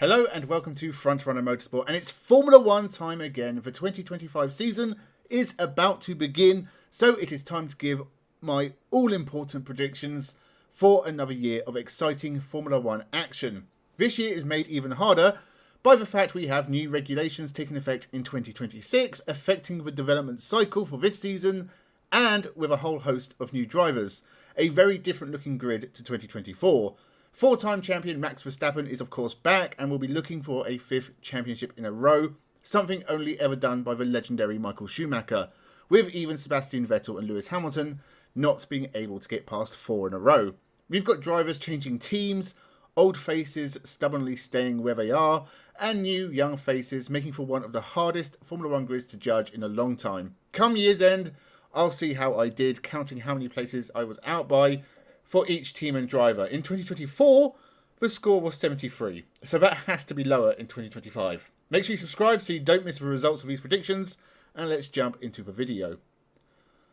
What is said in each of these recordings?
Hello and welcome to Frontrunner Motorsport, and it's Formula 1 time again. The 2025 season is about to begin, so it is time to give my all-important predictions for another year of exciting Formula 1 action. This year is made even harder by the fact we have new regulations taking effect in 2026, affecting the development cycle for this season, and with a whole host of new drivers. A very different looking grid to 2024. Four-time champion Max Verstappen is of course back and will be looking for a fifth championship in a row, something only ever done by the legendary Michael Schumacher, with even Sebastian Vettel and Lewis Hamilton not being able to get past four in a row. We've got drivers changing teams, old faces stubbornly staying where they are, and new young faces making for one of the hardest Formula 1 grids to judge in a long time. Come year's end, I'll see how I did, counting how many places I was out by for each team and driver. In 2024, the score was 73, so that has to be lower in 2025. Make sure you subscribe so you don't miss the results of these predictions, and let's jump into the video.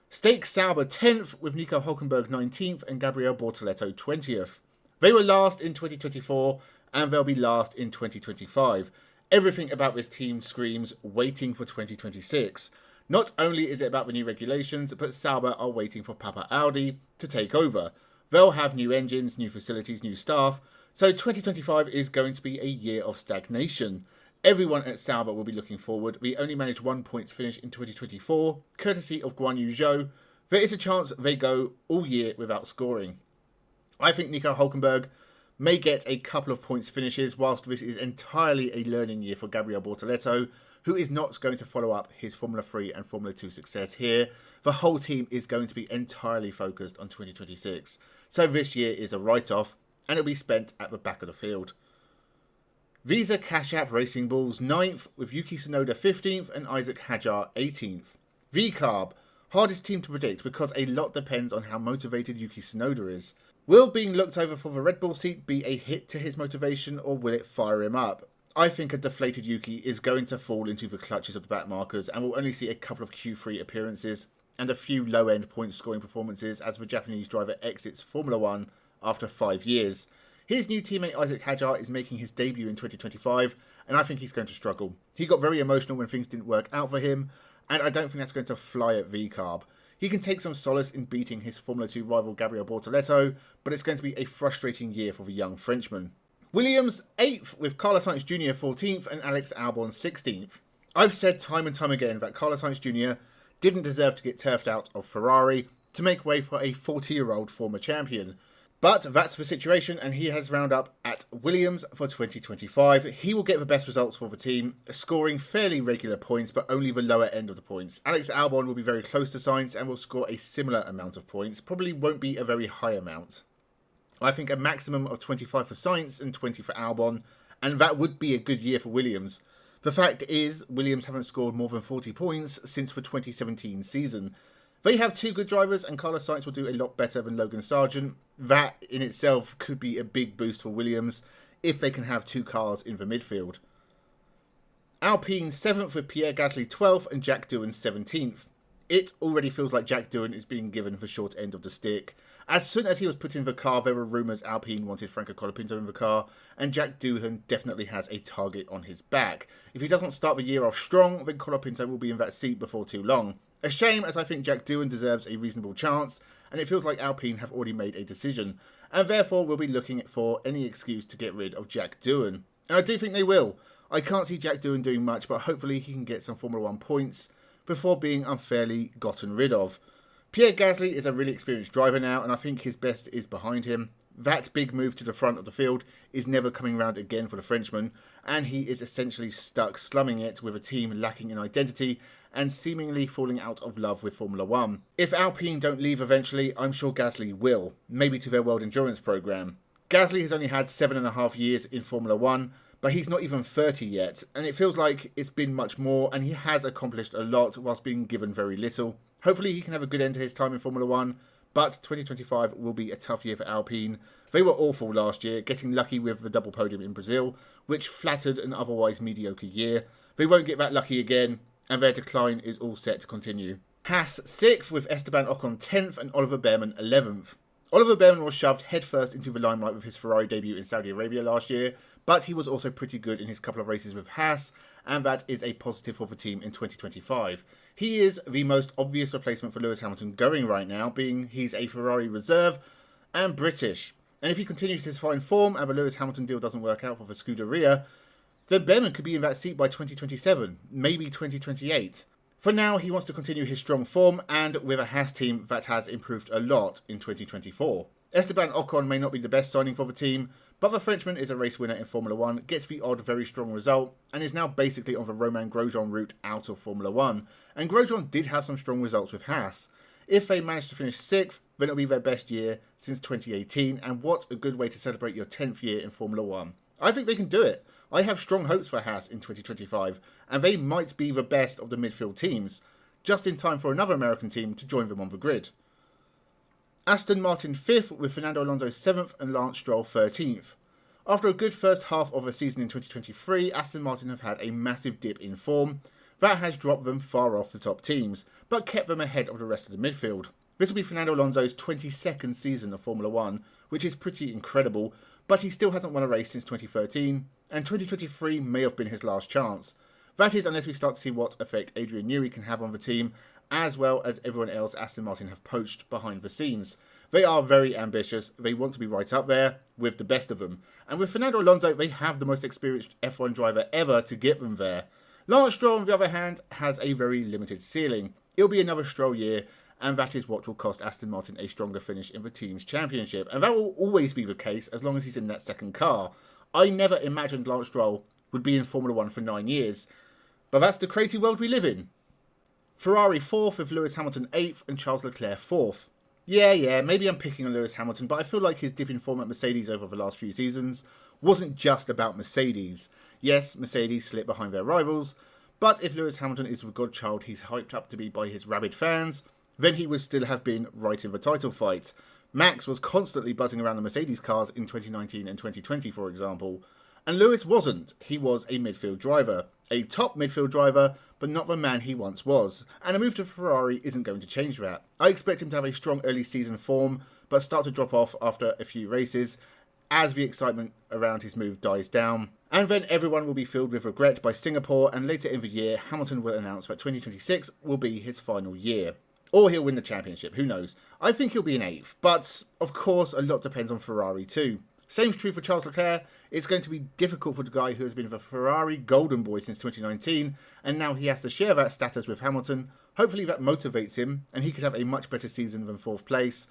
Stake Sauber 10th with Nico Hülkenberg 19th and Gabriel Bortoleto 20th. They were last in 2024 and they'll be last in 2025. Everything about this team screams waiting for 2026. Not only is it about the new regulations, but Sauber are waiting for Papa Audi to take over. They'll have new engines, new facilities, new staff, so 2025 is going to be a year of stagnation. Everyone at Sauber will be looking forward. We only managed 1 points finish in 2024, courtesy of Guan Yu Zhou. There is a chance they go all year without scoring. I think Nico Hülkenberg may get a couple of points finishes, whilst this is entirely a learning year for Gabriel Bortoleto, who is not going to follow up his Formula 3 and Formula 2 success here. The whole team is going to be entirely focused on 2026. So this year is a write-off, and it'll be spent at the back of the field. Visa Cash App Racing Bulls 9th, with Yuki Tsunoda 15th and Isaac Hadjar 18th. VCARB, hardest team to predict because a lot depends on how motivated Yuki Tsunoda is. Will being looked over for the Red Bull seat be a hit to his motivation, or will it fire him up? I think a deflated Yuki is going to fall into the clutches of the backmarkers and will only see a couple of Q3 appearances and a few low-end point-scoring performances as the Japanese driver exits Formula 1 after 5 years. His new teammate Isaac Hadjar is making his debut in 2025, and I think he's going to struggle. He got very emotional when things didn't work out for him, and I don't think that's going to fly at VCARB. He can take some solace in beating his Formula 2 rival Gabriel Bortoleto, but it's going to be a frustrating year for the young Frenchman. Williams 8th, with Carlos Sainz Jr. 14th and Alex Albon 16th. I've said time and time again that Carlos Sainz Jr. didn't deserve to get turfed out of Ferrari to make way for a 40-year-old former champion. But that's the situation, and he has round up at Williams for 2025. He will get the best results for the team, scoring fairly regular points, but only the lower end of the points. Alex Albon will be very close to Sainz and will score a similar amount of points, probably won't be a very high amount. I think a maximum of 25 for Sainz and 20 for Albon, and that would be a good year for Williams. The fact is, Williams haven't scored more than 40 points since the 2017 season. They have two good drivers, and Carlos Sainz will do a lot better than Logan Sargent. That in itself could be a big boost for Williams if they can have two cars in the midfield. Alpine 7th with Pierre Gasly 12th and Jack Doohan 17th. It already feels like Jack Doohan is being given the short end of the stick. As soon as he was put in the car, there were rumours Alpine wanted Franco Colapinto in the car, and Jack Doohan definitely has a target on his back. If he doesn't start the year off strong, then Colapinto will be in that seat before too long. A shame, as I think Jack Doohan deserves a reasonable chance, and it feels like Alpine have already made a decision, and therefore will be looking for any excuse to get rid of Jack Doohan. And I do think they will. I can't see Jack Doohan doing much, but hopefully he can get some Formula 1 points before being unfairly gotten rid of. Pierre Gasly is a really experienced driver now, and I think his best is behind him. That big move to the front of the field is never coming round again for the Frenchman, and he is essentially stuck slumming it with a team lacking in identity and seemingly falling out of love with Formula 1. If Alpine don't leave eventually, I'm sure Gasly will, maybe to their World Endurance programme. Gasly has only had 7.5 years in Formula 1, but he's not even 30 yet, and it feels like it's been much more, and he has accomplished a lot whilst being given very little. Hopefully he can have a good end to his time in Formula 1, but 2025 will be a tough year for Alpine. They were awful last year, getting lucky with the double podium in Brazil, which flattered an otherwise mediocre year. They won't get that lucky again, and their decline is all set to continue. Haas 6th with Esteban Ocon 10th and Oliver Behrman 11th. Oliver Behrman was shoved headfirst into the limelight with his Ferrari debut in Saudi Arabia last year, but he was also pretty good in his couple of races with Haas, and that is a positive for the team in 2025. He is the most obvious replacement for Lewis Hamilton going right now, being he's a Ferrari reserve and British. And if he continues his fine form and the Lewis Hamilton deal doesn't work out for the Scuderia, then Behrman could be in that seat by 2027, maybe 2028. For now, he wants to continue his strong form, and with a Haas team that has improved a lot in 2024. Esteban Ocon may not be the best signing for the team, but the Frenchman is a race winner in Formula 1, gets the odd very strong result, and is now basically on the Romain Grosjean route out of Formula 1. And Grosjean did have some strong results with Haas. If they manage to finish 6th, then it'll be their best year since 2018, and what a good way to celebrate your 10th year in Formula 1. I think they can do it. I have strong hopes for Haas in 2025, and they might be the best of the midfield teams, just in time for another American team to join them on the grid. Aston Martin 5th with Fernando Alonso 7th and Lance Stroll 13th. After a good first half of the season in 2023, Aston Martin have had a massive dip in form that has dropped them far off the top teams, but kept them ahead of the rest of the midfield. This will be Fernando Alonso's 22nd season of Formula 1, which is pretty incredible, but he still hasn't won a race since 2013, and 2023 may have been his last chance. That is unless we start to see what effect Adrian Newey can have on the team, as well as everyone else Aston Martin have poached behind the scenes. They are very ambitious, they want to be right up there with the best of them, and with Fernando Alonso they have the most experienced F1 driver ever to get them there. Lance Stroll, on the other hand, has a very limited ceiling. It'll be another Stroll year, and that is what will cost Aston Martin a stronger finish in the team's championship, and that will always be the case as long as he's in that second car. I never imagined Lance Stroll would be in Formula 1 for 9 years, but that's the crazy world we live in. Ferrari 4th with Lewis Hamilton 8th and Charles Leclerc 4th. Yeah, maybe I'm picking on Lewis Hamilton, but I feel like his dip in form at Mercedes over the last few seasons wasn't just about Mercedes. Yes, Mercedes slipped behind their rivals, but if Lewis Hamilton is the godchild he's hyped up to be by his rabid fans, then he would still have been right in the title fight. Max was constantly buzzing around the Mercedes cars in 2019 and 2020, for example. And Lewis wasn't. He was a midfield driver. A top midfield driver, but not the man he once was. And a move to Ferrari isn't going to change that. I expect him to have a strong early season form, but start to drop off after a few races, as the excitement around his move dies down. And then everyone will be filled with regret by Singapore, and later in the year, Hamilton will announce that 2026 will be his final year. Or he'll win the championship, who knows. I think he'll be an 8th, but of course a lot depends on Ferrari too. Same's true for Charles Leclerc. It's going to be difficult for the guy who has been the Ferrari golden boy since 2019, and now he has to share that status with Hamilton. Hopefully that motivates him, and he could have a much better season than 4th place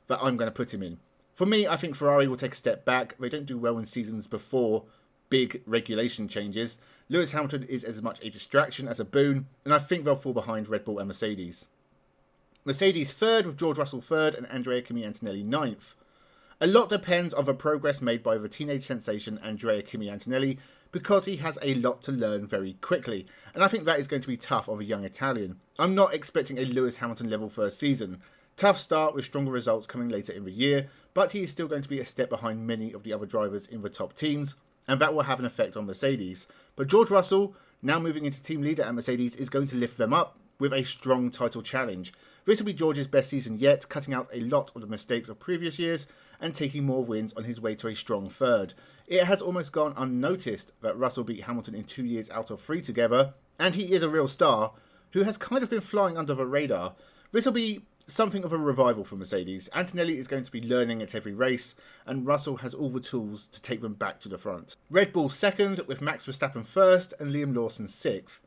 that I'm going to put him in. For me, I think Ferrari will take a step back. They don't do well in seasons before big regulation changes. Lewis Hamilton is as much a distraction as a boon, and I think they'll fall behind Red Bull and Mercedes. Mercedes 3rd with George Russell 3rd and Andrea Kimi Antonelli 9th. A lot depends on the progress made by the teenage sensation Andrea Kimi Antonelli, because he has a lot to learn very quickly, and I think that is going to be tough on the young Italian. I'm not expecting a Lewis Hamilton level first season. Tough start with stronger results coming later in the year, but he is still going to be a step behind many of the other drivers in the top teams, and that will have an effect on Mercedes. But George Russell, now moving into team leader at Mercedes, is going to lift them up with a strong title challenge. This will be George's best season yet, cutting out a lot of the mistakes of previous years and taking more wins on his way to a strong 3rd. It has almost gone unnoticed that Russell beat Hamilton in 2 years out of 3 together, and he is a real star who has kind of been flying under the radar. This will be something of a revival for Mercedes. Antonelli is going to be learning at every race, and Russell has all the tools to take them back to the front. Red Bull 2nd with Max Verstappen 1st and Liam Lawson 6th.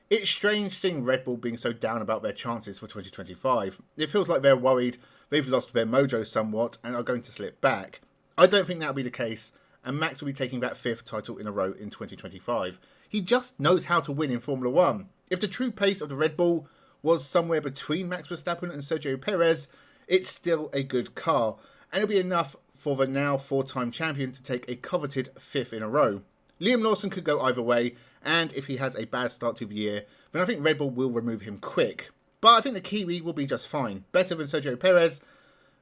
It's strange seeing Red Bull being so down about their chances for 2025. It feels like they're worried they've lost their mojo somewhat and are going to slip back. I don't think that'll be the case, and Max will be taking that 5th title in a row in 2025. He just knows how to win in Formula 1. If the true pace of the Red Bull was somewhere between Max Verstappen and Sergio Perez, it's still a good car, and it'll be enough for the now 4-time champion to take a coveted 5th in a row. Liam Lawson could go either way, and if he has a bad start to the year, then I think Red Bull will remove him quick. But I think the Kiwi will be just fine. Better than Sergio Perez.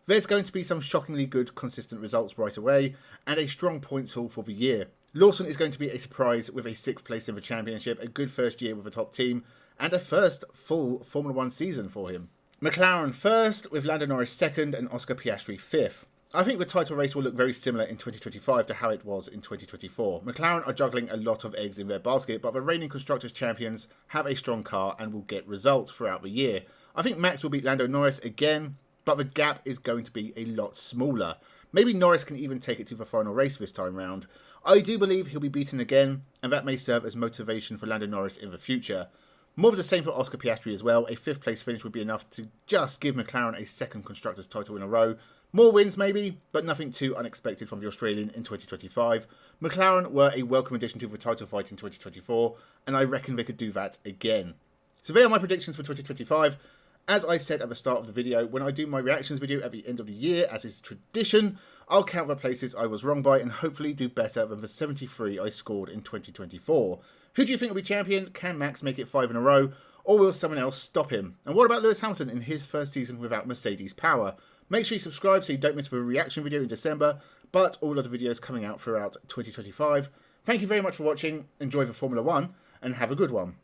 There's going to be some shockingly good, consistent results right away, and a strong points haul for the year. Lawson is going to be a surprise with a 6th place in the championship, a good first year with a top team, and a first full Formula 1 season for him. McLaren 1st, with Lando Norris 2nd and Oscar Piastri 5th. I think the title race will look very similar in 2025 to how it was in 2024. McLaren are juggling a lot of eggs in their basket, but the reigning Constructors' champions have a strong car and will get results throughout the year. I think Max will beat Lando Norris again, but the gap is going to be a lot smaller. Maybe Norris can even take it to the final race this time round. I do believe he'll be beaten again, and that may serve as motivation for Lando Norris in the future. More of the same for Oscar Piastri as well. A 5th place finish would be enough to just give McLaren a 2nd Constructors' title in a row. More wins maybe, but nothing too unexpected from the Australian in 2025. McLaren were a welcome addition to the title fight in 2024, and I reckon they could do that again. So they are my predictions for 2025. As I said at the start of the video, when I do my reactions video at the end of the year, as is tradition, I'll count the places I was wrong by and hopefully do better than the 73 I scored in 2024. Who do you think will be champion? Can Max make it 5 in a row? Or will someone else stop him? And what about Lewis Hamilton in his first season without Mercedes power? Make sure you subscribe so you don't miss the reaction video in December, but all of the videos coming out throughout 2025. Thank you very much for watching, enjoy the Formula 1, and have a good one.